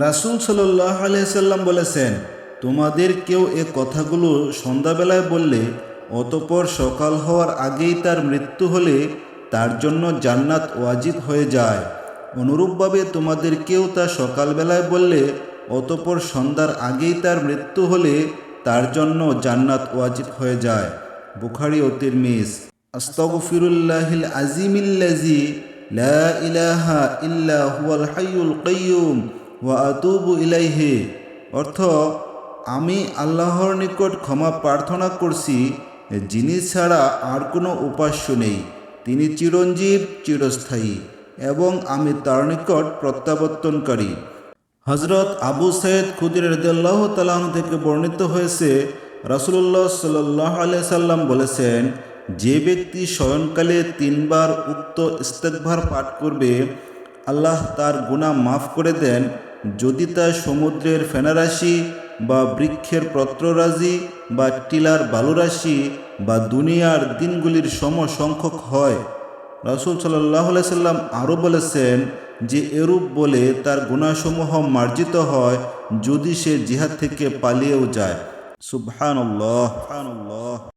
রাসূল সাল্লাল্লাহু আলাইহি সাল্লাম বলেছেন, তোমাদের কেউ এ কথাগুলো সন্ধ্যাবেলায় বললে অতঃপর সকাল হওয়ার আগেই তার মৃত্যু হলে তার জন্য জান্নাত ওয়াজিব হয়ে যায়। অনুরূপভাবে তোমাদের কেউ তা সকালবেলায় বললে অতঃপর সন্ধ্যার আগেই তার মৃত্যু হলে তার জন্য জান্নাত ওয়াজিব হয়ে যায়। বুখারী ও তিরমিজি। আস্তাগফিরুল্লাহিল আযীমিল্লাযী লা ইলাহা ইল্লা হুয়াল হাইয়ুল কাইয়্যুম ওয়া আতুবু ইলাইহি। অর্থ, আমি আল্লাহর নিকট ক্ষমা প্রার্থনা করছি, যিনি ছাড়া আর কোনো উপাস্য নেই, তিনি চিরঞ্জীব চিরস্থায়ী, এবং আমি তার নিকট প্রত্যাবর্তনকারী। হজরত আবু সঈদ খুদরী রাদিয়াল্লাহু তাআলা আনহু থেকে বর্ণিত হয়েছে, রাসূলুল্লাহ সাল্লাল্লাহু আলাইহি সাল্লাম বলেছেন, যে ব্যক্তি শয়নকালে 3 বার উক্ত ইস্তেগফার পাঠ করবে, আল্লাহ তার গুনাহ মাফ করে দেন, যদি তা সমুদ্রের ফেনারাশি বা বৃক্ষের পত্ররাজি বা টিলার বালুরাশি বা দুনিয়ার দিনগুলির সমসংখ্যক হয়। রাসূল সাল্লাল্লাহু আলাইহি সাল্লাম আরও বলেছেন যে এরূপ বলে তার গুনাহসমূহ মার্জিত হয় যদি সে জিহাদ থেকে পালিয়েও যায়। সুবহানাল্লাহ।